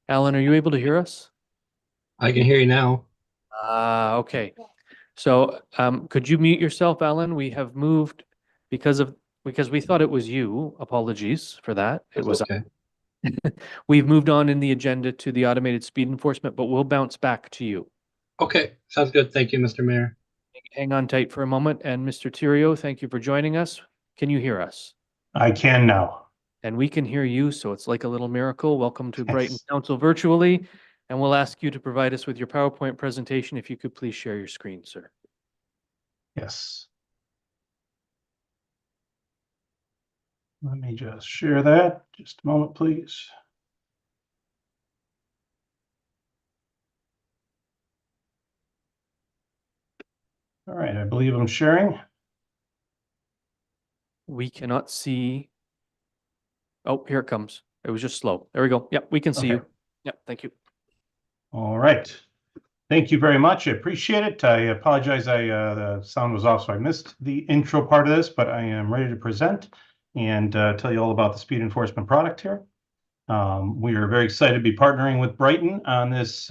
Alan, are you able to hear us? I can hear you now. Okay. So, could you mute yourself, Alan? We have moved because of because we thought it was you. Apologies for that. It That's was okay. we've moved on in the agenda to the automated speed enforcement, but we'll bounce back to you. Okay, sounds good. Thank you, Mr. Mayor. Hang on tight for a moment. And Mr. Tirio, thank you for joining us. Can you hear us? I can now. And we can hear you, so it's like a little miracle. Welcome to Brighton Yes. Council virtually. And we'll ask you to provide us with your PowerPoint presentation. If you could please share your screen, sir. Yes. Let me just share that. Just a moment, please. All right, I believe I'm sharing. We cannot see. Oh, here it comes. It was just slow. There we go. Yep, we can see you. Okay. Yep, thank you. All right. Thank you very much. I appreciate it. I apologize. The sound was off, so I missed the intro part of this, but I am ready to present and tell you all about the speed enforcement product here. We are very excited to be partnering with Brighton on this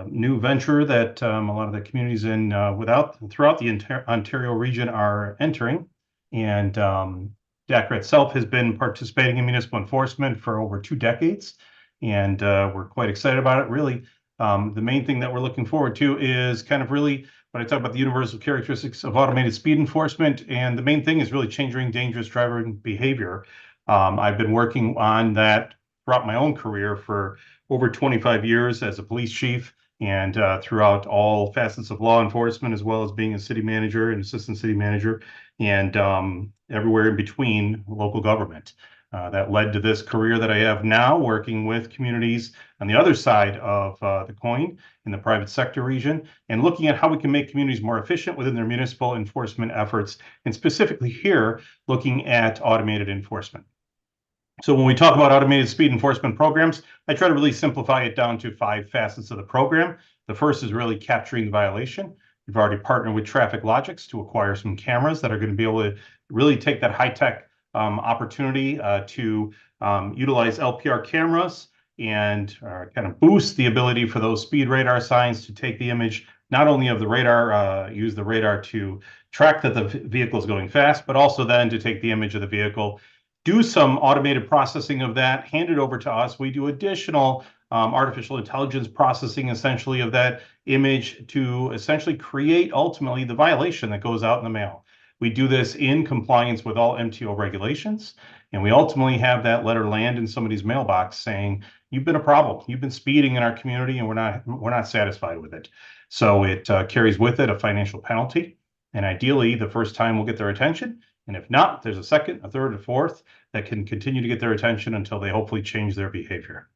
new venture that a lot of the communities throughout the Ontario region are entering. And DACRA itself has been participating in municipal enforcement for over 2 decades, and we're quite excited about it. Really, the main thing that we're looking forward to is kind of really when I talk about the universal characteristics of automated speed enforcement, and the main thing is really changing dangerous driver behavior. I've been working on that throughout my own career for over 25 years as a police chief and throughout all facets of law enforcement, as well as being a city manager and assistant city manager, and everywhere in between local government. That led to this career that I have now, working with communities on the other side of the coin in the private sector region, and looking at how we can make communities more efficient within their municipal enforcement efforts, and specifically here, looking at automated enforcement. So when we talk about automated speed enforcement programs, I try to really simplify it down to 5 facets of the program. The first is really capturing the violation. We've already partnered with Traffic Logics to acquire some cameras that are going to be able to really take that high-tech opportunity to utilize LPR cameras and kind of boost the ability for those speed radar signs to take the image not only of the radar, use the radar to track that the vehicle is going fast, but also then to take the image of the vehicle, do some automated processing of that, hand it over to us. We do additional artificial intelligence processing essentially of that image to essentially create ultimately the violation that goes out in the mail. We do this in compliance with all MTO regulations, and we ultimately have that letter land in somebody's mailbox saying, you've been a problem. You've been speeding in our community, and we're not satisfied with it. So it carries with it a financial penalty, and ideally, the first time we'll get their attention. And if not, there's a second, a third, a fourth that can continue to get their attention until they hopefully change their behavior.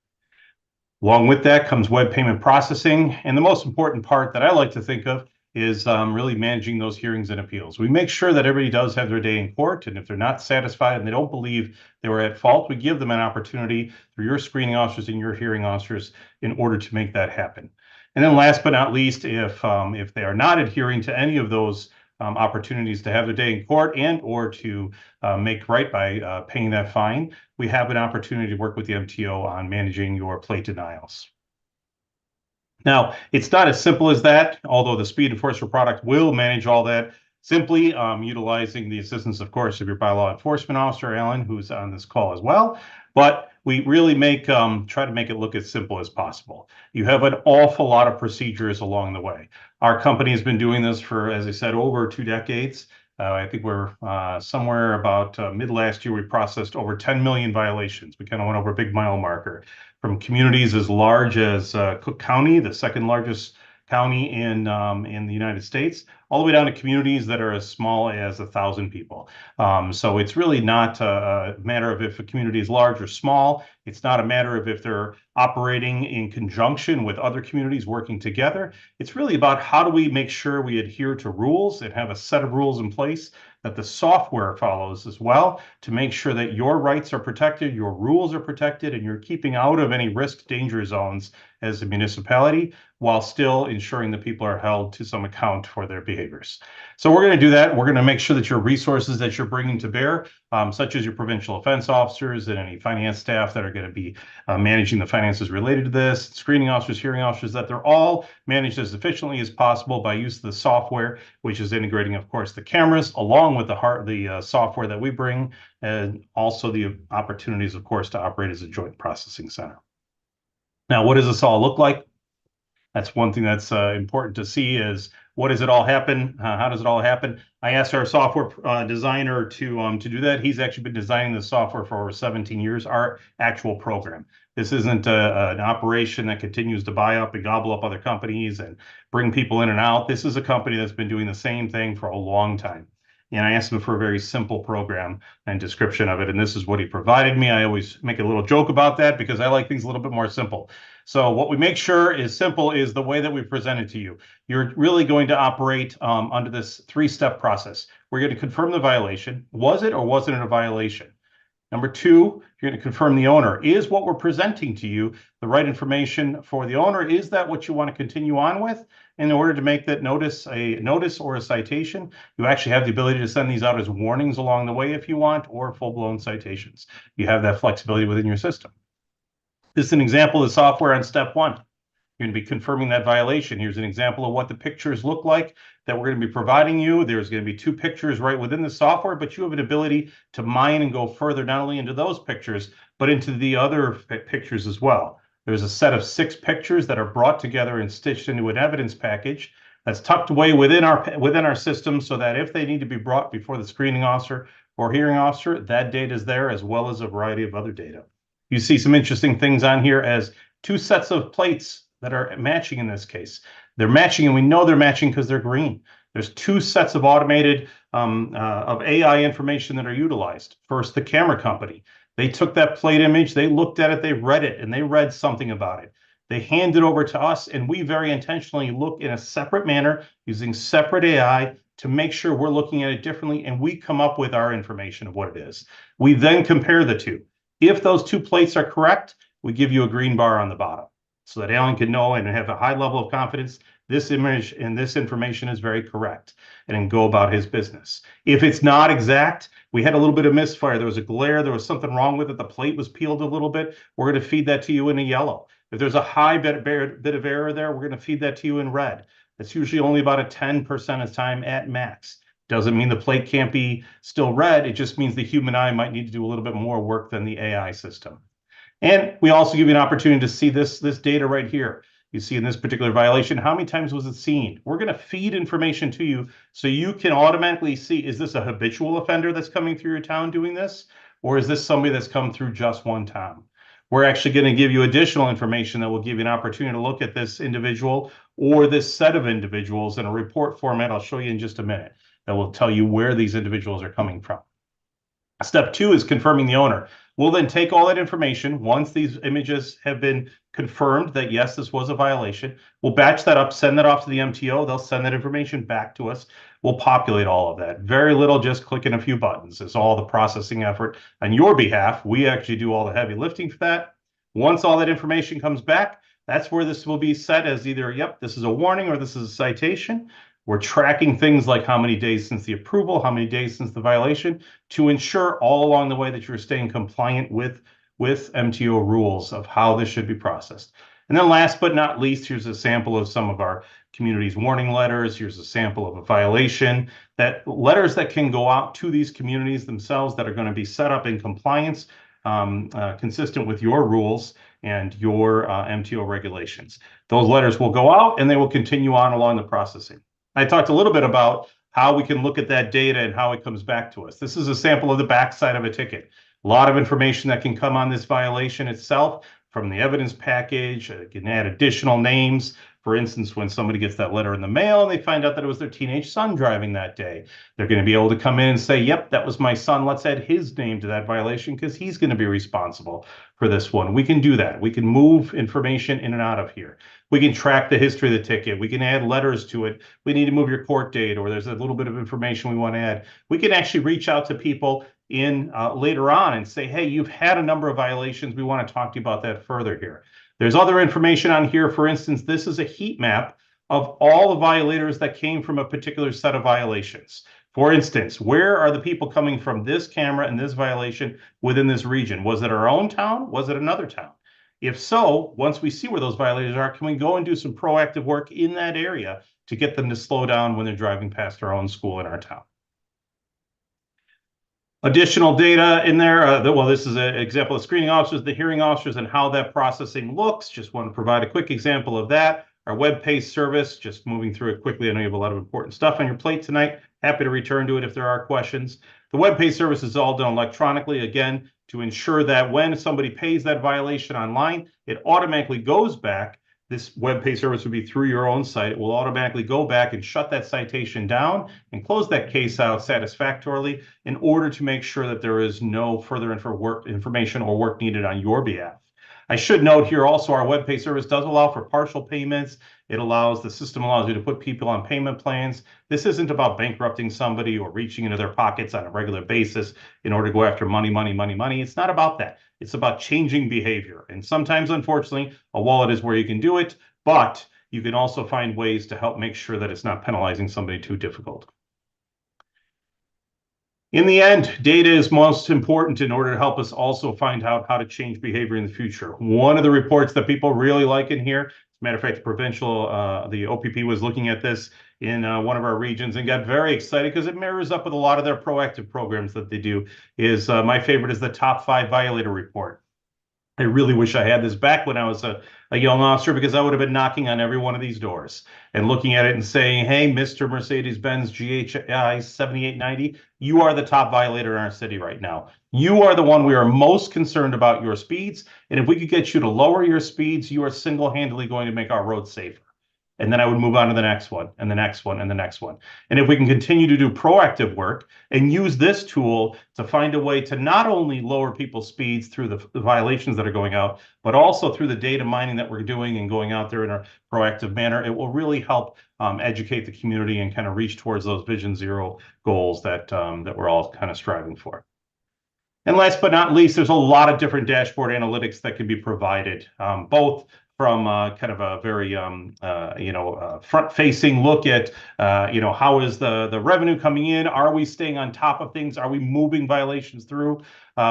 Along with that comes web payment processing. And the most important part that I like to think of is really managing those hearings and appeals. We make sure that everybody does have their day in court. And if they're not satisfied and they don't believe they were at fault, we give them an opportunity through your screening officers and your hearing officers in order to make that happen. And then last but not least, if they are not adhering to any of those opportunities to have their day in court and or to make right by paying that fine, we have an opportunity to work with the MTO on managing your plate denials. Now, it's not as simple as that, although the speed enforcer product will manage all that simply utilizing the assistance, of course, of your bylaw enforcement officer, Alan, who's on this call as well. But we really try to make it look as simple as possible. You have an awful lot of procedures along the way. Our company has been doing this for, as I said, over 2 decades. I think we're somewhere about mid last year, we processed over 10 million violations. We kind of went over a big mile marker from communities as large as Cook County, the second largest county in the United States, all the way down to communities that are as small as 1,000 people. So it's really not a matter of if a community is large or small. It's not a matter of if they're operating in conjunction with other communities working together. It's really about how do we make sure we adhere to rules and have a set of rules in place that the software follows as well to make sure that your rights are protected, your rules are protected, and you're keeping out of any risk danger zones as a municipality, while still ensuring that people are held to some account for their behaviors. So we're going to do that. We're going to make sure that your resources that you're bringing to bear, such as your provincial offense officers and any finance staff that are going to be managing the finances related to this, screening officers, hearing officers, that they're all managed as efficiently as possible by use of the software, which is integrating, of course, the cameras along with the software that we bring, and also the opportunities, of course, to operate as a joint processing center. Now, what does this all look like? That's one thing that's important to see is, what does it all happen? How does it all happen? I asked our software designer to do that. He's actually been designing the software for over 17 years, our actual program. This isn't an operation that continues to buy up and gobble up other companies and bring people in and out. This is a company that's been doing the same thing for a long time. And I asked him for a very simple program and description of it, and this is what he provided me. I always make a little joke about that because I like things a little bit more simple. So what we make sure is simple is the way that we present it to you. You're really going to operate under this three-step process. We're going to confirm the violation. Was it or wasn't it a violation? Number two, you're going to confirm the owner. Is what we're presenting to you the right information for the owner? Is that what you want to continue on with? In order to make that notice a notice or a citation, you actually have the ability to send these out as warnings along the way if you want, or full-blown citations. You have that flexibility within your system. This is an example of the software on step one. You're going to be confirming that violation. Here's an example of what the pictures look like that we're going to be providing you. There's going to be two pictures right within the software, but you have an ability to mine and go further, not only into those pictures, but into the other pictures as well. There's a set of 6 pictures that are brought together and stitched into an evidence package that's tucked away within our system, so that if they need to be brought before the screening officer or hearing officer, that data is there, as well as a variety of other data. You see some interesting things on here as 2 sets of plates that are matching in this case. They're matching, and we know they're matching because they're green. There's 2 sets of automated of AI information that are utilized. First, the camera company. They took that plate image, they looked at it, they read it, and they read something about it. They hand it over to us, and we very intentionally look in a separate manner using separate AI to make sure we're looking at it differently, and we come up with our information of what it is. We then compare the 2. If those 2 plates are correct, we give you a green bar on the bottom so that Alan can know and have a high level of confidence this image and this information is very correct, and then go about his business. If it's not exact, we had a little bit of misfire. There was a glare. There was something wrong with it. The plate was peeled a little bit. We're going to feed that to you in a yellow. If there's a high bit of error there, we're going to feed that to you in red. That's usually only about a 10% of time at max. Doesn't mean the plate can't be still red. It just means the human eye might need to do a little bit more work than the AI system. And we also give you an opportunity to see this data right here. You see in this particular violation, how many times was it seen? We're going to feed information to you so you can automatically see, is this a habitual offender that's coming through your town doing this? Or is this somebody that's come through just one time? We're actually going to give you additional information that will give you an opportunity to look at this individual or this set of individuals in a report format. I'll show you in just a minute that will tell you where these individuals are coming from. Step 2 is confirming the owner. We'll then take all that information. Once these images have been confirmed that, yes, this was a violation, we'll batch that up, send that off to the MTO. They'll send that information back to us. We'll populate all of that. Very little, just clicking a few buttons. It's all the processing effort on your behalf. We actually do all the heavy lifting for that. Once all that information comes back, that's where this will be set as either, yep, this is a warning or this is a citation. We're tracking things like how many days since the approval, how many days since the violation, to ensure all along the way that you're staying compliant with MTO rules of how this should be processed. And then last but not least, here's a sample of some of our community's warning letters. Here's a sample of a violation, that letters that can go out to these communities themselves that are going to be set up in compliance, consistent with your rules and your MTO regulations. Those letters will go out and they will continue on along the processing. I talked a little bit about how we can look at that data and how it comes back to us. This is a sample of the backside of a ticket. A lot of information that can come on this violation itself from the evidence package. You can add additional names For instance, when somebody gets that letter in the mail and they find out that it was their teenage son driving that day, they're going to be able to come in and say, yep, that was my son. Let's add his name to that violation because he's going to be responsible for this one. We can do that. We can move information in and out of here. We can track the history of the ticket. We can add letters to it. We need to move your court date, or there's a little bit of information we want to add. We can actually reach out to people in later on and say, hey, you've had a number of violations. We want to talk to you about that further here. There's other information on here. For instance, this is a heat map of all the violators that came from a particular set of violations. For instance, where are the people coming from this camera and this violation within this region? Was it our own town? Was it another town? If so, once we see where those violators are, can we go and do some proactive work in that area to get them to slow down when they're driving past our own school in our town? Additional data in there. Well, this is an example of screening officers, the hearing officers, and how that processing looks. Just want to provide a quick example of that. Our web-based service, just moving through it quickly. I know you have a lot of important stuff on your plate tonight. Happy to return to it if there are questions. The web-based service is all done electronically, again, to ensure that when somebody pays that violation online, it automatically goes back. This web-based service would be through your own site. It will automatically go back and shut that citation down and close that case out satisfactorily in order to make sure that there is no further information or work needed on your behalf. I should note here also our web-based service does allow for partial payments. The system allows you to put people on payment plans. This isn't about bankrupting somebody or reaching into their pockets on a regular basis in order to go after money. It's not about that. It's about changing behavior. And sometimes, unfortunately, a wallet is where you can do it, but you can also find ways to help make sure that it's not penalizing somebody too difficult. In the end, data is most important in order to help us also find out how to change behavior in the future. One of the reports that people really like in here, as a matter of fact, the OPP was looking at this in one of our regions and got very excited because it mirrors up with a lot of their proactive programs that they do. My favorite is the top 5 violator report. I really wish I had this back when I was a young officer, because I would have been knocking on every one of these doors and looking at it and saying, hey, Mr. Mercedes-Benz GHI 7890, you are the top violator in our city right now. You are the one we are most concerned about your speeds. And if we could get you to lower your speeds, you are single-handedly going to make our roads safer. And then I would move on to the next one and the next one and the next one. And if we can continue to do proactive work and use this tool to find a way to not only lower people's speeds through the violations that are going out, but also through the data mining that we're doing and going out there in a proactive manner, it will really help educate the community and kind of reach towards those Vision Zero goals that we're all kind of striving for. And last but not least, there's a lot of different dashboard analytics that can be provided, both from kind of a very front-facing look at how is the revenue coming in? Are we staying on top of things? Are we moving violations through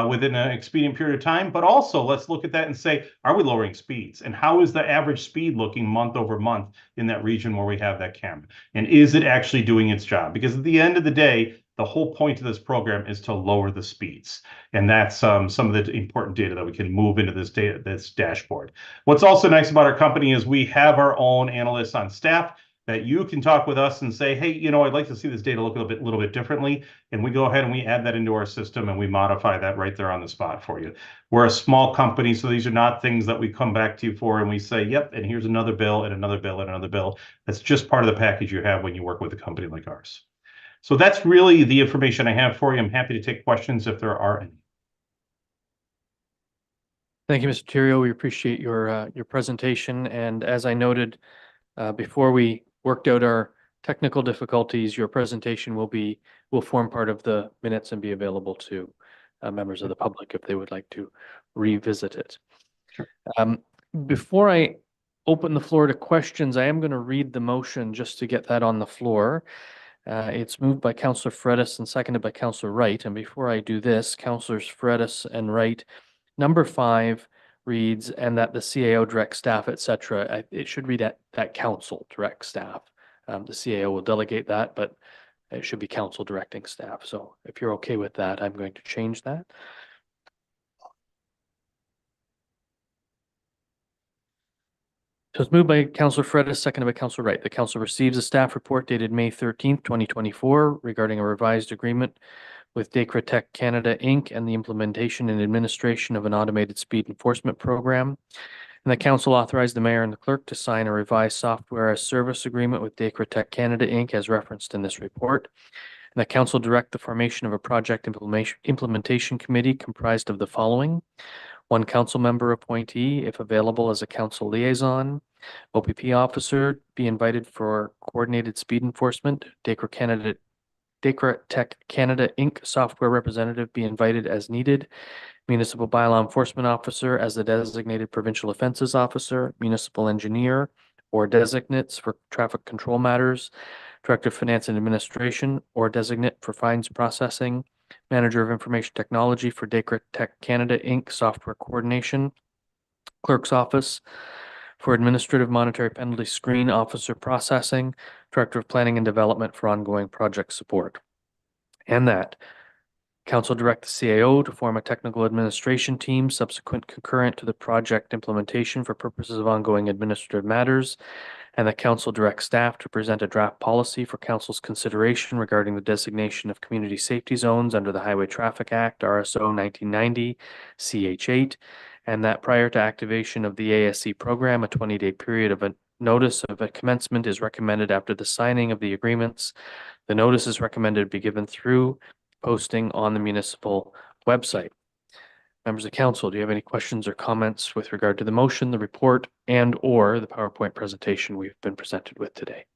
within an expedient period of time? But also, let's look at that and say, are we lowering speeds? And how is the average speed looking month over month in that region where we have that camera? And is it actually doing its job? Because at the end of the day, the whole point of this program is to lower the speeds. And that's some of the important data that we can move into this dashboard. What's also nice about our company is we have our own analysts on staff that you can talk with us and say, hey, I'd like to see this data look a little bit differently. And we go ahead and we add that into our system and we modify that right there on the spot for you. We're a small company, so these are not things that we come back to you for and we say, yep, and here's another bill and another bill and another bill. That's just part of the package you have when you work with a company like ours. So that's really the information I have for you. I'm happy to take questions if there are any. Thank you, Mr. Theriault. We appreciate your presentation. And as I noted before we worked out our technical difficulties, your presentation will form part of the minutes and be available to members of the public if they would like to revisit it. Sure. Before I open the floor to questions, I am going to read the motion just to get that on the floor. It's moved by Councillor Fredis and seconded by Councillor Wright. And before I do this, Councillors Fredis and Wright, number 5 reads, and that the CAO direct staff, etc. It should read that council direct staff. The CAO will delegate that, but it should be council directing staff. So if you're okay with that, I'm going to change that. So it's moved by Councillor Fredis, seconded by Councillor Wright. The council receives a staff report dated May 13th, 2024 regarding a revised agreement with Dacratech Canada Inc. and the implementation and administration of an automated speed enforcement program. And the council authorized the mayor and the clerk to sign a revised software as service agreement with Dacra Tech Canada Inc. as referenced in this report. And the council direct the formation of a project implementation committee comprised of the following: one council member appointee, if available, as a council liaison. OPP officer be invited for coordinated speed enforcement. Dacra Tech Canada Inc. software representative be invited as needed. Municipal bylaw enforcement officer as the designated provincial offenses officer. Municipal engineer or designates for traffic control matters. Director of Finance and Administration or designate for fines processing. Manager of Information Technology for Dacra Tech Canada Inc. software coordination. Clerk's office for administrative monetary penalty screen officer processing. Director of Planning and Development for ongoing project support. And that council direct the CAO to form a technical administration team subsequent concurrent to the project implementation for purposes of ongoing administrative matters. And the council directs staff to present a draft policy for council's consideration regarding the designation of community safety zones under the Highway Traffic Act, RSO 1990, CH8, and that prior to activation of the ASC program, a 20-day period of a notice of a commencement is recommended after the signing of the agreements. The notice is recommended to be given through posting on the municipal website. Members of council, do you have any questions or comments with regard to the motion, the report, and or the PowerPoint presentation we've been presented with today?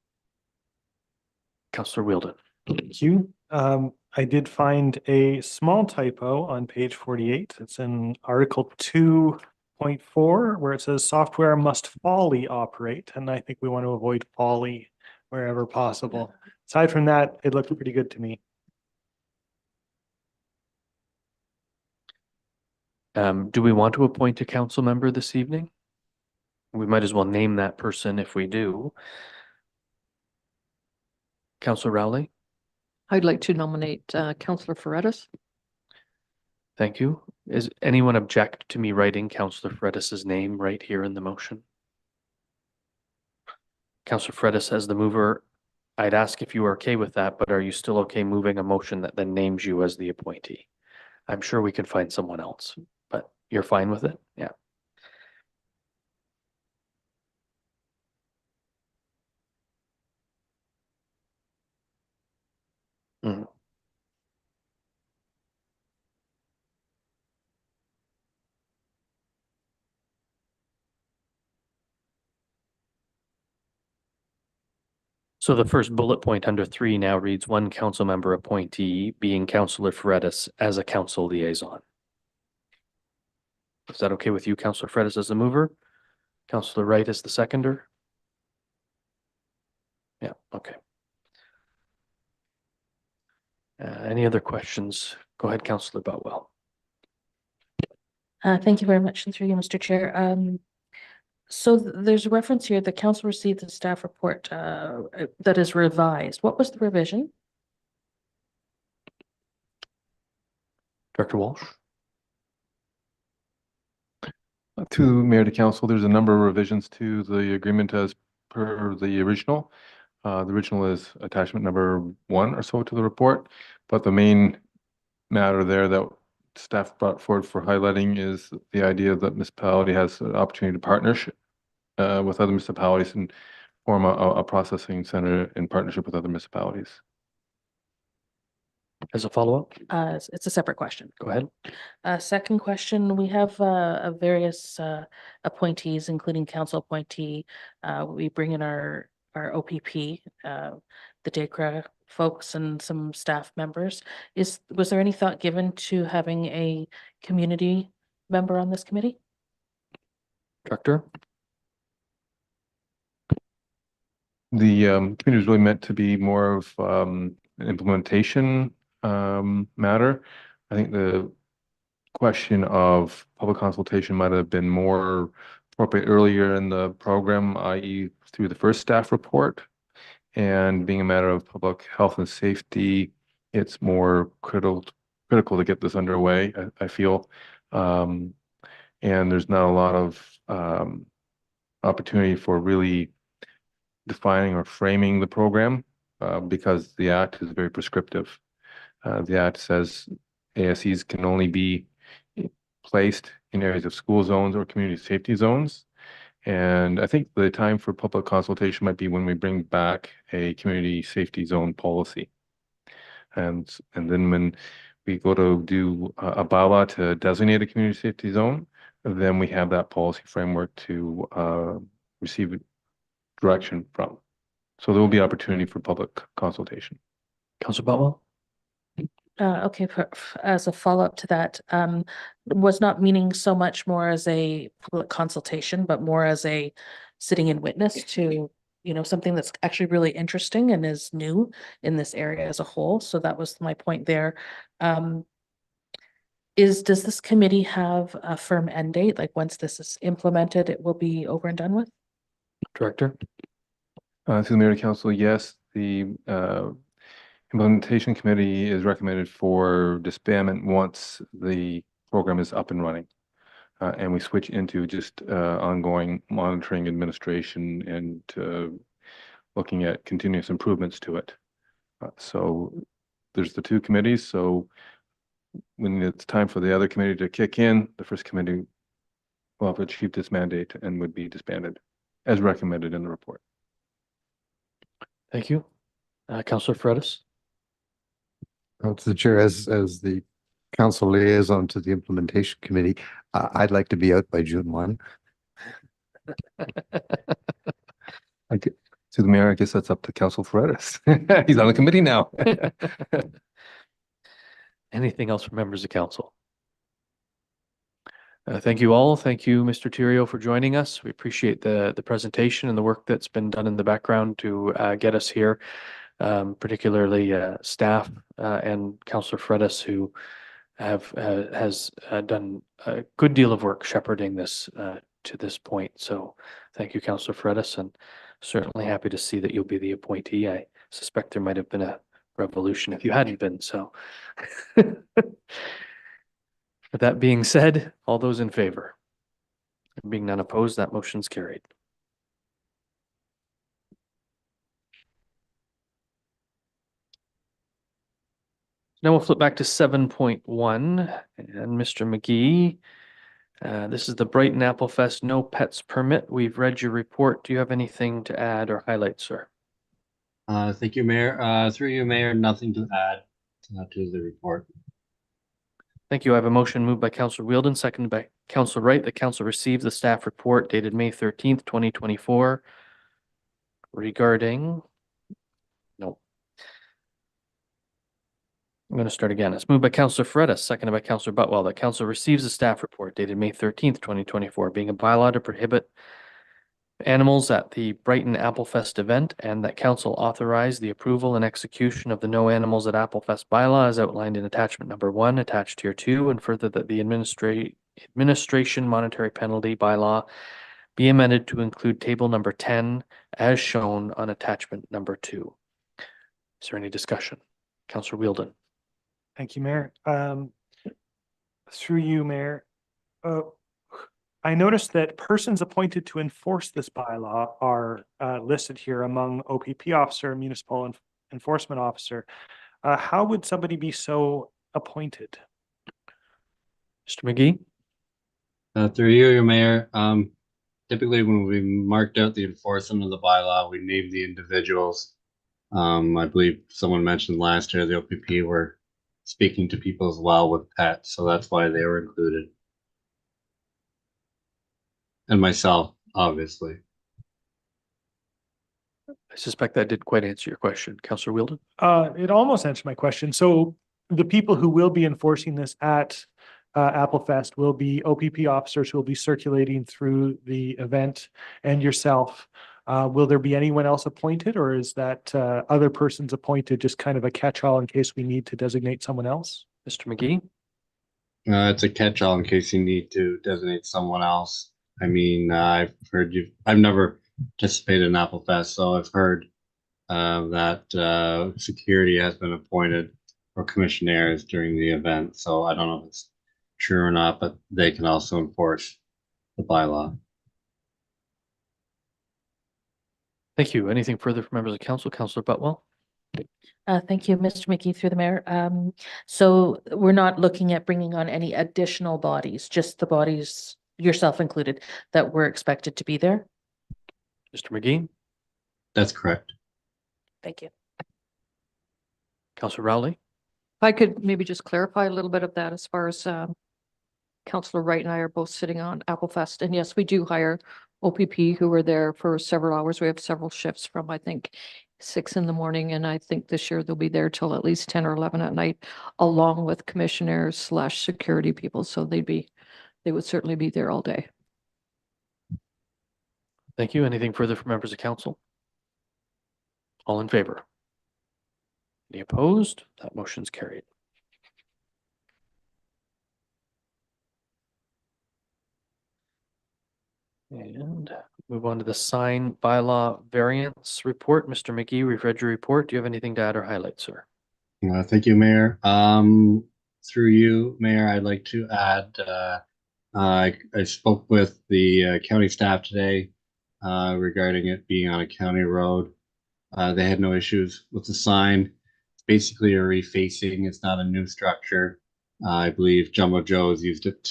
Councillor Wheeldon. Thank you. I did find a small typo on page 48. It's in Article 2.4 where it says software must fully operate. And I think we want to avoid folly wherever possible. Aside from that, it looked pretty good to me. Do we want to appoint a council member this evening? We might as well name that person if we do. Councillor Rowley, I'd like to nominate Councillor Ferretis. thank you. Is anyone object to me writing Councillor Fredis's name right here in the motion? Councillor Fredis, as the mover, I'd ask if you are okay with that, but are you still okay moving a motion that then names you as the appointee? I'm sure we can find someone else, but you're fine with it? Yeah. Mhm. So the first bullet point under 3 now reads one council member appointee, being Councillor Fredis, as a council liaison. Is that okay with you, Councillor Fredis, as the mover? Councillor Wright as the seconder? Yeah, okay. Any other questions? Go ahead, Councillor Boutwell. Thank you very much, and through you, Mr. Chair. So there's a reference here, the council received the staff report that is revised. What was the revision? Director Walsh? To Mayor to Council, there's a number of revisions to the agreement as per the original. The original is attachment number 1 or so to the report, but the main matter there that staff brought forward for highlighting is the idea that municipality has an opportunity to partnership with other municipalities and form a processing center in partnership with other municipalities. As a follow-up? It's a separate question. Go ahead. Second question, we have various appointees, including council appointee. We bring in our OPP, the DACRA folks and some staff members. Was there any thought given to having a community member on this committee? Director? The committee was really meant to be more of an implementation matter. I think the question of public consultation might have been more appropriate earlier in the program, i.e. through the first staff report. And being a matter of public health and safety, it's more critical to get this underway, I feel. And there's not a lot of opportunity for really defining or framing the program because the Act is very prescriptive. The Act says ASCs can only be placed in areas of school zones or community safety zones. And I think the time for public consultation might be when we bring back a community safety zone policy. And then when we go to do a bylaw to designate a community safety zone, then we have that policy framework to receive direction from. So there will be opportunity for public consultation. Councillor Butwell? Okay, as a follow-up to that, was not meaning so much more as a public consultation, but more as a sitting in witness to, something that's actually really interesting and is new in this area as a whole. So that was my point there. Does this committee have a firm end date? Like once this is implemented, it will be over and done with? Director? To the Mayor and Council, yes, the implementation committee is recommended for disbandment once the program is up and running. And we switch into just ongoing monitoring, administration, and looking at continuous improvements to it. So there's the two committees. So when it's time for the other committee to kick in, the first committee will have achieved its mandate and would be disbanded as recommended in the report. Thank you. Councillor Fredis? To the chair, as the council liaison to the implementation committee, I'd like to be out by June 1. To the mayor, I guess that's up to Council Fredis. He's on the committee now. Anything else from members of council? Thank you all. Thank you, Mr. Theriault, for joining us. We appreciate the presentation and the work that's been done in the background to get us here, particularly staff and Councillor Fredis, who has done a good deal of work shepherding this to this point. So thank you, Councillor Fredis, and certainly happy to see that you'll be the appointee. I suspect there might have been a revolution if you hadn't been, so. With that being said, all those in favor? Being none opposed, that motion's carried. Now we'll flip back to 7.1 and Mr. McGee. This is the Brighton Applefest no pets permit. We've read your report. Do you have anything to add or highlight, sir? Thank you, Mayor. Through you, Mayor, nothing to add to the report. Thank you. I have a motion moved by Councillor Wheeldon, seconded by Councillor Wright. The council receives the staff report dated May 13th, 2024 regarding, no. I'm going to start again. It's moved by Councillor Fredis, seconded by Councillor Butwell, that council receives the staff report dated May 13th, 2024, being a bylaw to prohibit animals at the Brighton Applefest event, and that council authorize the approval and execution of the no animals at Applefest bylaw as outlined in attachment number 1, attached here 2, and further that the administration monetary penalty bylaw be amended to include table number 10 as shown on attachment number 2. Is there any discussion? Councillor Wheeldon. Thank you, Mayor. Through you, Mayor. I noticed that persons appointed to enforce this bylaw are listed here among OPP officer, municipal enforcement officer. How would somebody be so appointed? Mr. McGee? Through you, Mayor, typically when we marked out the enforcement of the bylaw, we named the individuals. I believe someone mentioned last year the OPP were speaking to people as well with pets, so that's why they were included. And myself, obviously. I suspect that didn't quite answer your question. Councillor Wheeldon? It almost answered my question. So the people who will be enforcing this at Applefest will be OPP officers who will be circulating through the event, and yourself. Will there be anyone else appointed, or is that other persons appointed just kind of a catch-all in case we need to designate someone else? Mr. McGee? It's a catch-all in case you need to designate someone else. I mean, I've never participated in Applefest, so I've heard that security has been appointed for commissionaires during the event. So I don't know if it's true or not, but they can also enforce the bylaw. Thank you. Anything further from members of council? Councillor Butwell? Thank you, Mr. McGee, through the mayor. So we're not looking at bringing on any additional bodies, just the bodies yourself included, that were expected to be there? Mr. McGee, That's correct. Thank you. Councillor Rowley. If I could maybe just clarify a little bit of that as far as Councillor Wright and I are both sitting on Applefest. And yes, we do hire OPP who are there for several hours. We have several shifts from, I think, 6 in the morning. And I think this year they'll be there till at least 10 or 11 at night, along with commissioners / security people. So they would certainly be there all day. Thank you. Anything further from members of council? All in favor? Any opposed? That motion's carried. And move on to the sign bylaw variance report. Mr. McGee, we've read your report. Do you have anything to add or highlight, sir? Thank you, Mayor. Through you, Mayor, I'd like to add, I spoke with the county staff today regarding it being on a county road. They had no issues with the sign. It's basically a refacing. It's not a new structure. I believe Jumbo Joe's used it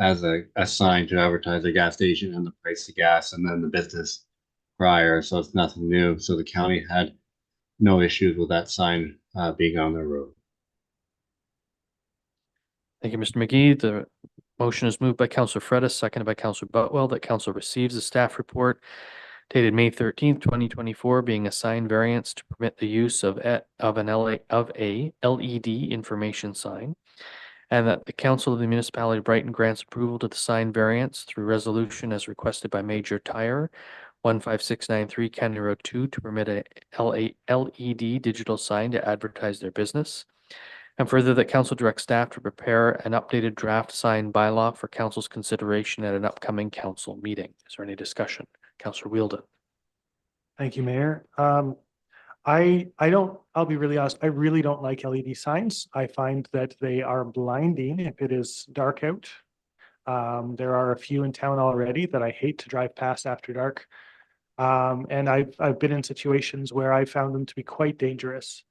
as a sign to advertise a gas station and the price of gas and then the business prior. So it's nothing new. So the county had no issues with that sign being on the road. Thank you, Mr. McGee. The motion is moved by Councillor Fredis, seconded by Councillor Butwell, that council receives the staff report dated May 13th, 2024, being a sign variance to permit the use of a LED information sign, and that the council of the municipality of Brighton grants approval to the sign variance through resolution as requested by Major Tire 15693 County Road 2 to permit a LED digital sign to advertise their business. And further, that council directs staff to prepare an updated draft sign bylaw for council's consideration at an upcoming council meeting. Is there any discussion? Councillor Wheeldon. Thank you, Mayor. I'll be really honest, I really don't like LED signs. I find that they are blinding if it is dark out. There are a few in town already that I hate to drive past after dark. And I've been in situations where I found them to be quite dangerous.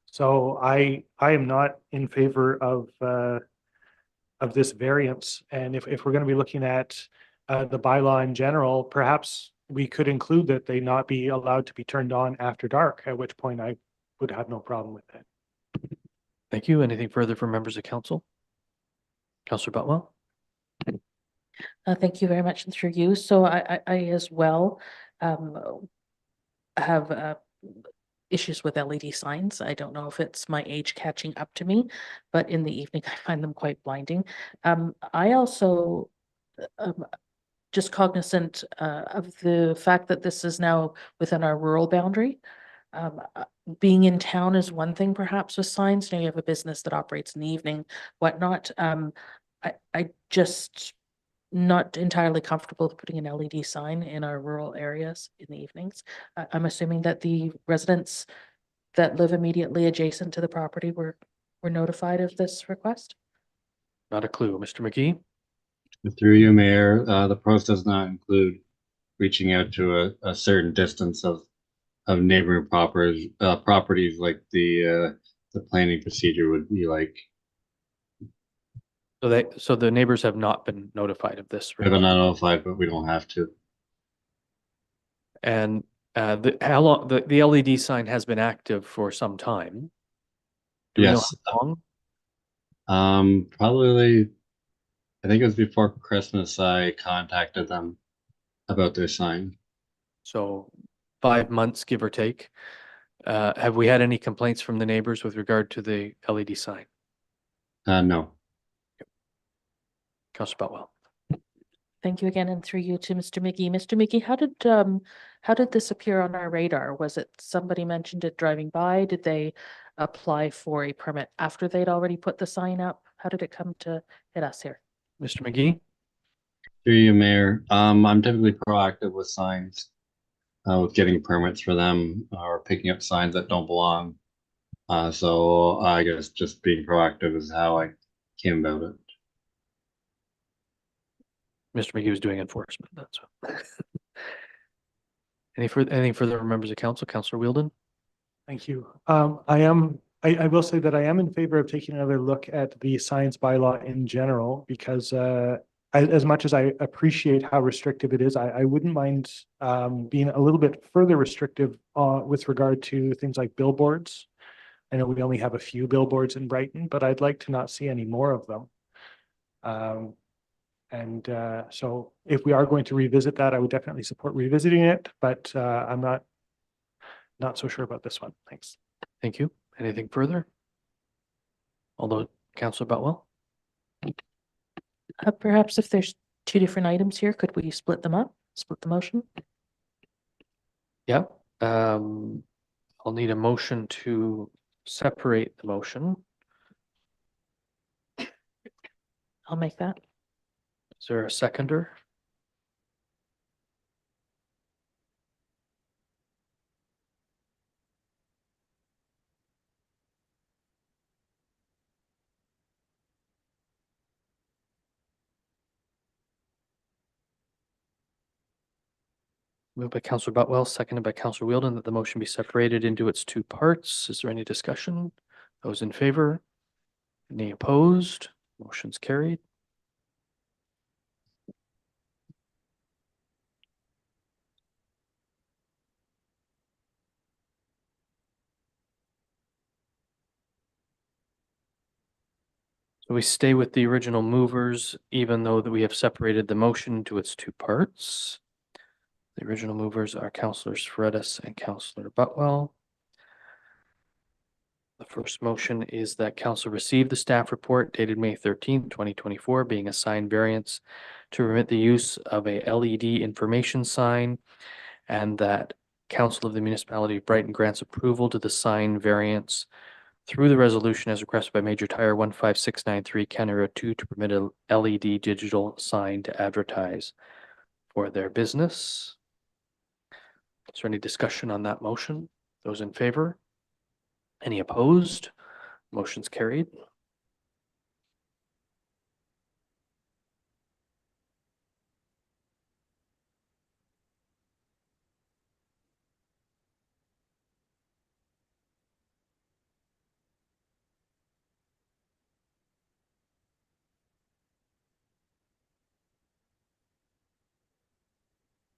So I am not in favor of this variance. And if we're going to be looking at the bylaw in general, perhaps we could include that they not be allowed to be turned on after dark, at which point I would have no problem with it. Thank you. Anything further from members of council? Councillor Butwell. Thank you very much, and through you. So I as well have issues with LED signs. I don't know if it's my age catching up to me, but in the evening I find them quite blinding. I also just cognizant of the fact that this is now within our rural boundary. Being in town is one thing, perhaps with signs. Now you have a business that operates in the evening, whatnot. I just not entirely comfortable with putting an LED sign in our rural areas in the evenings. I'm assuming that the residents that live immediately adjacent to the property were notified of this request? Not a clue. Mr. McGee. Through you, Mayor, the process does not include reaching out to a certain distance of neighboring properties like the planning procedure would be like. So the neighbors have not been notified of this. We've been notified, but we don't have to. And how long the LED sign has been active for some time? Do we know Yes. how long? Probably, I think it was before Christmas, I contacted them about their sign. So 5 months, give or take. Have we had any complaints from the neighbors with regard to the LED sign? No. Councillor Butwell. Thank you again, and through you to Mr. McGee. Mr. McGee, how did this appear on our radar? Was it somebody mentioned it driving by? Did they apply for a permit after they'd already put the sign up? How did it come to hit us here? Mr. McGee. Through you, Mayor. I'm typically proactive with signs, with getting permits for them or picking up signs that don't belong. So I guess just being proactive is how I came about it. Mr. McGee was doing enforcement. That's anything further from members of council? Councillor Wheeldon. Thank you. I will say that I am in favor of taking another look at the signs bylaw in general, because as much as I appreciate how restrictive it is, I wouldn't mind being a little bit further restrictive with regard to things like billboards. I know we only have a few billboards in Brighton, but I'd like to not see any more of them. So if we are going to revisit that, I would definitely support revisiting it, but I'm not so sure about this one. Thanks. Thank you. Anything further? Although, Councillor Butwell? Perhaps if there's two different items here, could we split them up, split the motion? Yeah. I'll need a motion to separate the motion. I'll make that. Is there a seconder? Moved by Councillor Butwell, seconded by Councillor Wheeldon, that the motion be separated into its two parts. Is there any discussion? Those in favor? Any opposed? Motion's carried. So we stay with the original movers, even though that we have separated the motion into its two parts. The original movers are Councillors Fredis and Councillor Butwell. The first motion is that council receive the staff report dated May 13th, 2024, being a sign variance to permit the use of a LED information sign, and that council of the municipality of Brighton grants approval to the sign variance through the resolution as requested by Major Tire 15693 Canada 2 to permit a LED digital sign to advertise for their business. Is there any discussion on that motion? Those in favor? Any opposed? Motion's carried.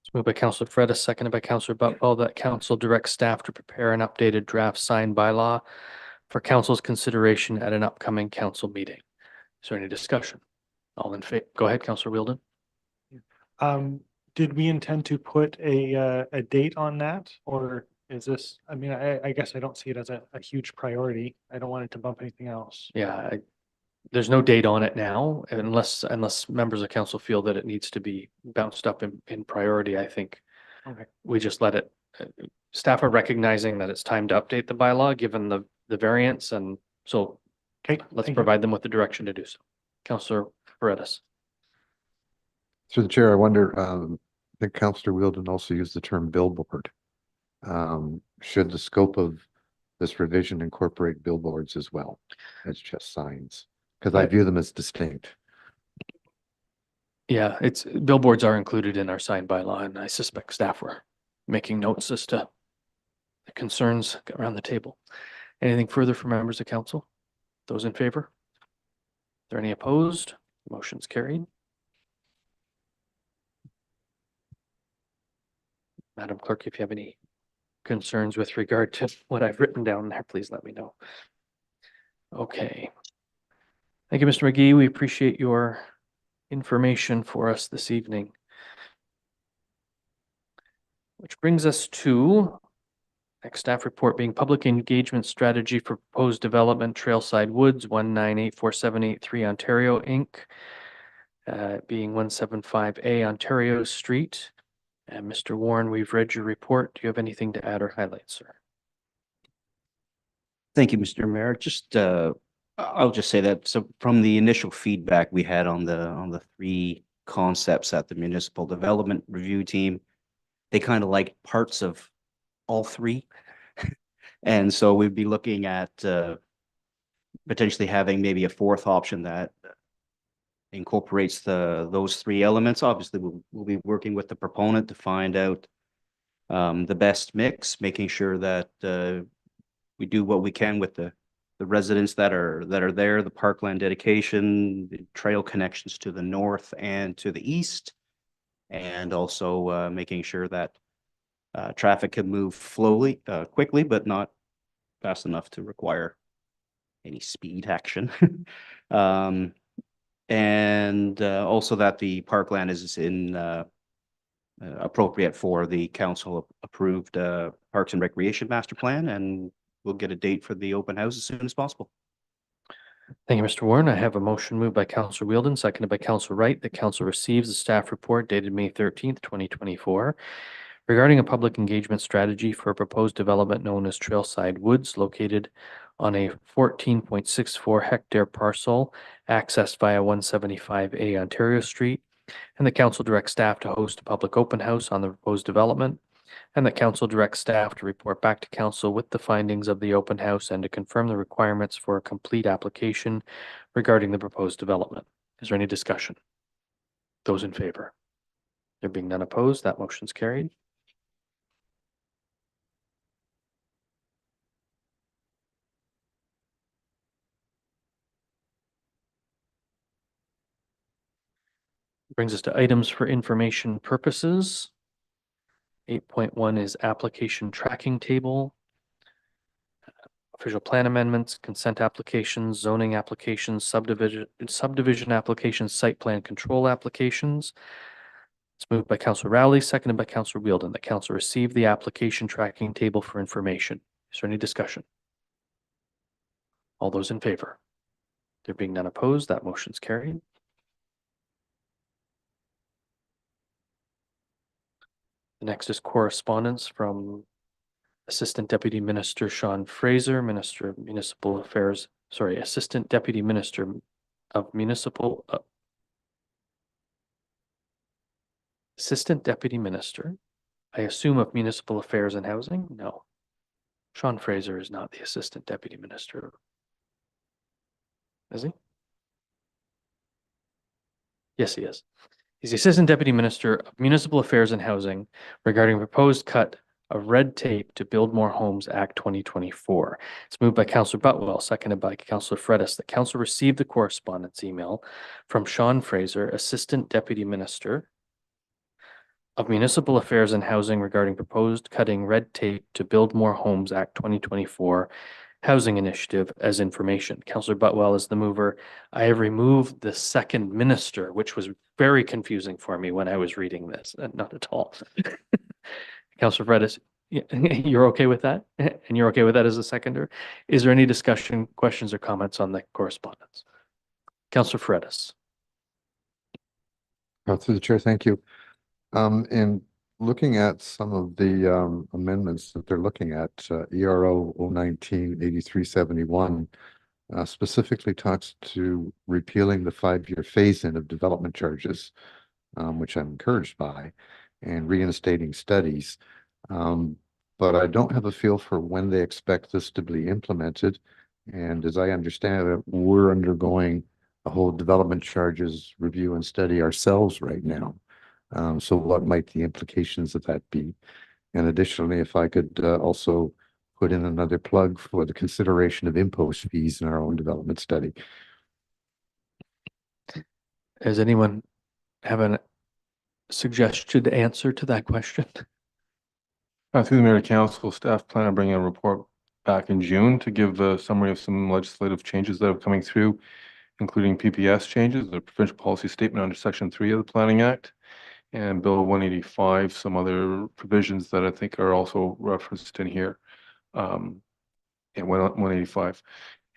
It's moved by Councillor Fredis, seconded by Councillor Butwell, that council directs staff to prepare an updated draft sign bylaw for council's consideration at an upcoming council meeting. Is there any discussion? All in favor? Go ahead, Councillor Wheeldon. Did we intend to put a date on that, or is this, I mean, I guess I don't see it as a huge priority. I don't want it to bump anything else. Yeah, there's no date on it now, unless members of council feel that it needs to be bounced up in priority. I think Okay. we just let it, staff are recognizing that it's time to update the bylaw, given the variance, and so Okay. let's thank you. provide them with the direction to do so. Councillor Paredes. Through the chair, I wonder, I think Councillor Wheeldon also used the term billboard. Should the scope of this revision incorporate billboards as well as just signs? Because I view them as distinct. Yeah, it's billboards are included in our sign bylaw, and I suspect staff were making notes as to the concerns around the table. Anything further from members of council? Those in favor? Are there any opposed? Motion's carried. Madam Clerk, if you have any concerns with regard to what I've written down there, please let me know. Okay. Thank you, Mr. McGee. We appreciate your information for us this evening. Which brings us to next staff report being public engagement strategy for proposed development, Trailside Woods, 1984783 Ontario Inc. Being 175A Ontario Street. And Mr. Warren, we've read your report. Do you have anything to add or highlight, sir? Thank you, Mr. Mayor. Just I'll just say that, so from the initial feedback we had on the three concepts at the municipal development review team, they kind of liked parts of all three. And so we'd be looking at potentially having maybe a fourth option that incorporates those three elements. Obviously, we'll be working with the proponent to find out the best mix, making sure that we do what we can with the residents that are there, the parkland dedication, the trail connections to the north and to the east, and also making sure that traffic can move quickly, but not fast enough to require any speed action. And also that the parkland is in appropriate for the council approved Parks and Recreation Master Plan, and we'll get a date for the open house as soon as possible. Thank you, Mr. Warren. I have a motion moved by Councillor Wheeldon, seconded by Councillor Wright, that council receives the staff report dated May 13th, 2024, regarding a public engagement strategy for a proposed development known as Trailside Woods, located on a 14.64 hectare parcel accessed via 175A Ontario Street, and the council directs staff to host a public open house on the proposed development, and the council directs staff to report back to council with the findings of the open house and to confirm the requirements for a complete application regarding the proposed development. Is there any discussion? Those in favor? There being none opposed, that motion's carried. Brings us to items for information purposes. 8.1 is application tracking table, official plan amendments, consent applications, zoning applications, subdivision applications, site plan control applications. It's moved by Councillor Rowley, seconded by Councillor Wheeldon, that council receive the application tracking table for information. Is there any discussion? All those in favor? There being none opposed, that motion's carried. The next is correspondence from Assistant Deputy Minister Sean Fraser, Minister of Municipal Affairs, Assistant Deputy Minister of Municipal, Assistant Deputy Minister, I assume of Municipal Affairs and Housing? No. Sean Fraser is not the Assistant Deputy Minister. Is he? Yes, he is. He's the Assistant Deputy Minister of Municipal Affairs and Housing regarding proposed cut of red tape to Build More Homes Act 2024. It's moved by Councillor Butwell, seconded by Councillor Fredis, that council received the correspondence email from Sean Fraser, Assistant Deputy Minister of Municipal Affairs and Housing regarding proposed cutting red tape to Build More Homes Act 2024 Housing Initiative as information. Councillor Butwell is the mover. I have removed the second minister, which was very confusing for me when I was reading this. Not at all. Councillor Fredis, you're okay with that? And you're okay with that as a seconder? Is there any discussion, questions, or comments on the correspondence? Councillor Fredis. Through the chair, thank you. In looking at some of the amendments that they're looking at, ERO 019-8371 specifically talks to repealing the 5-year phase-in of development charges, which I'm encouraged by, and reinstating studies. But I don't have a feel for when they expect this to be implemented. And as I understand it, we're undergoing a whole development charges review and study ourselves right now. So what might the implications of that be? And additionally, if I could also put in another plug for the consideration of impost fees in our own development study. Does anyone have a suggested answer to that question? Through the Mayor to Council, staff plan on bringing a report back in June to give a summary of some legislative changes that are coming through, including PPS changes, the Provincial Policy Statement under Section 3 of the Planning Act, and Bill 185, some other provisions that I think are also referenced in here, in 185.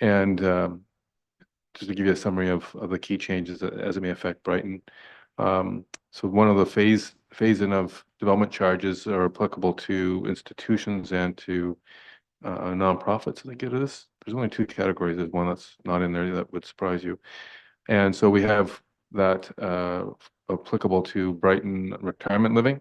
And just to give you a summary of the key changes as it may affect Brighton. So one of the phase-in of development charges are applicable to institutions and to nonprofits. I think it is. There's only 2 categories. There's one that's not in there that would surprise you. And so we have that applicable to Brighton Retirement Living,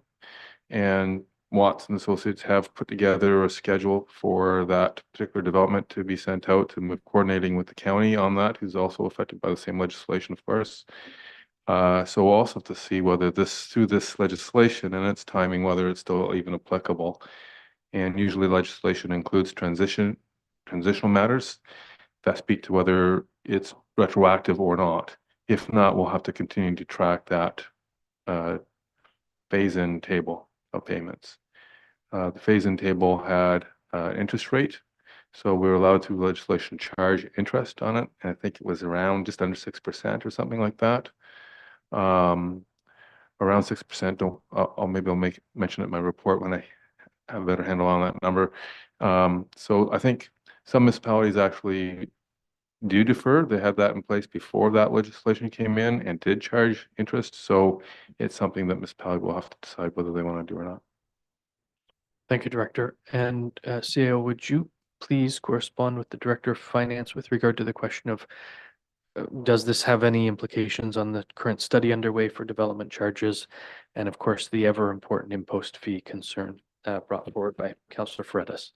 and Watts and Associates have put together a schedule for that particular development to be sent out to move coordinating with the county on that, who's also affected by the same legislation, of course. So we'll also have to see whether through this legislation and its timing, whether it's still even applicable. And usually legislation includes transitional matters. that speak to whether it's retroactive or not. If not, we'll have to continue to track that phase-in table of payments. The phase-in table had interest rate, so we were allowed through legislation charge interest on it, and I think it was around just under 6% or something like that. Around 6%. Maybe I'll mention it in my report when I have a better handle on that number. So I think some municipalities actually do defer. They had that in place before that legislation came in and did charge interest. So it's something that municipality will have to decide whether they want to do or not. Thank you, Director. And CAO, would you please correspond with the Director of Finance with regard to the question of does this have any implications on the current study underway for development charges? And of course, the ever important impost fee concern brought forward by Councillor Fredis.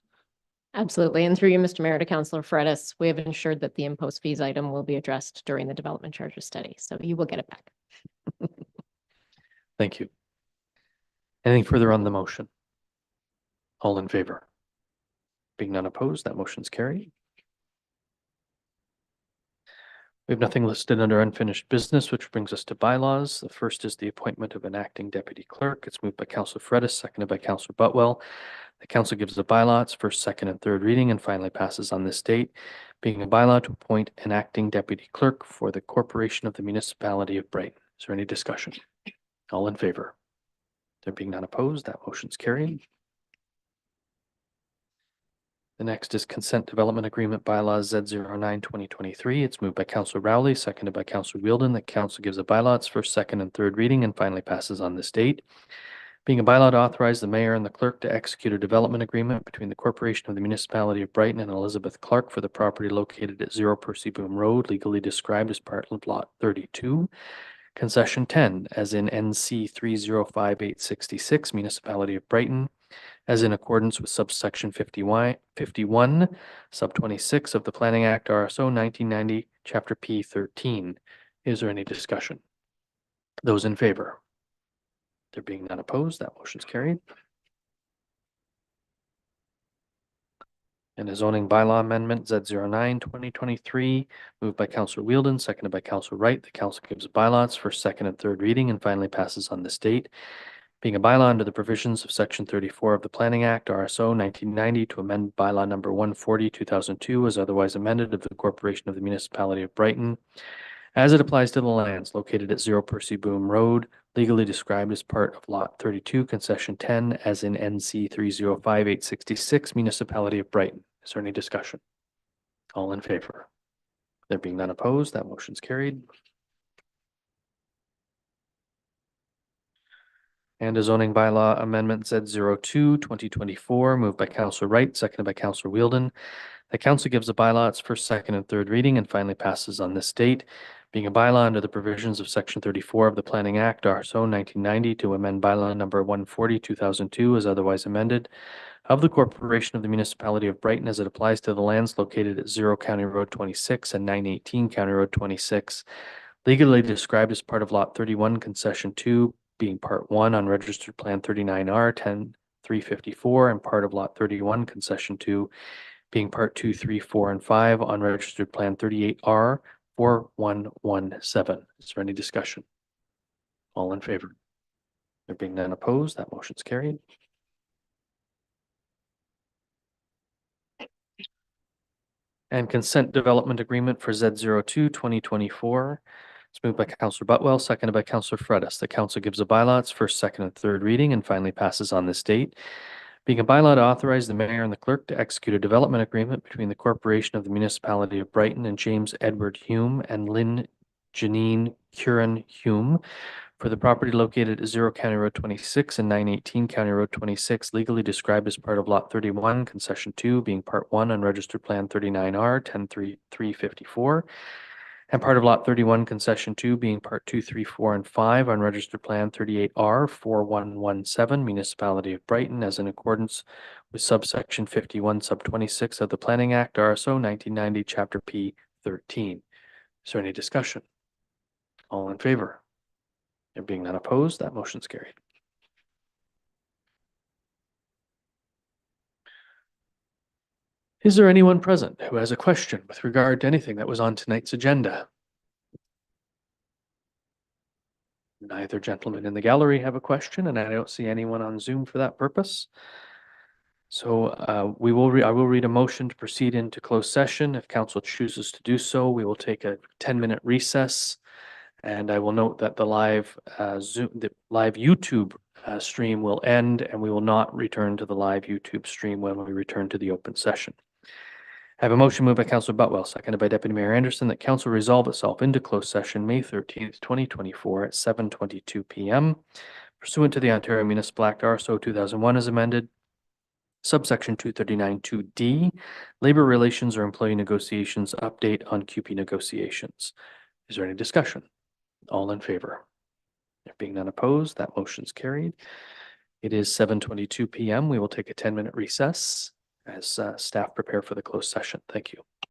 Absolutely. And through you, Mr. Mayor, to Councillor Fredis, we have ensured that the impost fees item will be addressed during the development charges study. So you will get it back. Thank you. Anything further on the motion? All in favor? Being none opposed, that motion's carried. We have nothing listed under unfinished business, which brings us to bylaws. The first is the appointment of an acting deputy clerk. It's moved by Councillor Fredis, seconded by Councillor Butwell. The council gives the bylaw its first, second, and third reading and finally passes on this date, being a bylaw to appoint an acting deputy clerk for the Corporation of the Municipality of Brighton. Is there any discussion? All in favor? There being none opposed, that motion's carried. The next is Consent Development Agreement Bylaws Z09-2023. It's moved by Councillor Rowley, seconded by Councillor Wheeldon. The council gives a bylaw its first, second, and third reading and finally passes on this date. Being a bylaw to authorize the mayor and the clerk to execute a development agreement between the Corporation of the Municipality of Brighton and Elizabeth Clark for the property located at 0 Percy Boom Road, legally described as part of Lot 32. Concession 10, as in NC 305866, Municipality of Brighton, as in accordance with subsection 51, sub 26 of the Planning Act RSO 1990, Chapter P 13. Is there any discussion? Those in favor? There being none opposed, that motion's carried. And a zoning bylaw amendment Z09-2023, moved by Councillor Wheeldon, seconded by Councillor Wright. The council gives bylaws for second and third reading and finally passes on this date. Being a bylaw under the provisions of Section 34 of the Planning Act, RSO 1990, to amend bylaw number 140/2002 as otherwise amended of the Corporation of the Municipality of Brighton, as it applies to the lands located at 0 Percy Boom Road, legally described as part of Lot 32, Concession 10, as in NC 305866, Municipality of Brighton. Is there any discussion? All in favor? There being none opposed, that motion's carried. And a zoning bylaw amendment Z02-2024, moved by Councillor Wright, seconded by Councillor Wheeldon. The council gives a bylaw its first, second, and third reading and finally passes on this date, being a bylaw under the provisions of Section 34 of the Planning Act, RSO 1990, to amend bylaw number 140/2002 as otherwise amended of the Corporation of the Municipality of Brighton as it applies to the lands located at 0 County Road 26 and 918 County Road 26, legally described as part of Lot 31, Concession 2, being Part 1 on Registered Plan 39R 10354 and part of Lot 31, Concession 2, being Part 2, 3, 4, and 5 on Registered Plan 38R 4117. Is there any discussion? All in favor? There being none opposed, that motion's carried. And Consent Development Agreement for Z02-2024. It's moved by Councillor Butwell, seconded by Councillor Fredis. The council gives a bylaw its first, second, and third reading and finally passes on this date, being a bylaw to authorize the mayor and the clerk to execute a development agreement between the Corporation of the Municipality of Brighton and James Edward Hume and Lynn Janine Curran Hume for the property located at 0 County Road 26 and 918 County Road 26, legally described as part of Lot 31, Concession 2, being Part 1 on Registered Plan 39R 10354, and part of Lot 31, Concession 2, being Part 2, 3, 4, and 5 on Registered Plan 38R 4117, Municipality of Brighton, as in accordance with subsection 51, sub 26 of the Planning Act, RSO 1990, Chapter P 13. Is there any discussion? All in favor? There being none opposed, that motion's carried. Is there anyone present who has a question with regard to anything that was on tonight's agenda? Neither gentleman in the gallery have a question, and I don't see anyone on Zoom for that purpose. So I will read a motion to proceed into closed session. If council chooses to do so, we will take a 10-minute recess. And I will note that the live YouTube stream will end, and we will not return to the live YouTube stream when we return to the open session. I have a motion moved by Councillor Butwell, seconded by Deputy Mayor Anderson, that council resolve itself into closed session May 13th, 2024 at 7:22 p.m. pursuant to the Ontario Municipal Act RSO 2001 as amended, subsection 239(2)D, labor relations or employee negotiations update on QP negotiations. Is there any discussion? All in favor? There being none opposed, that motion's carried. It is 7:22 p.m. We will take a 10-minute recess as staff prepare for the closed session. Thank you.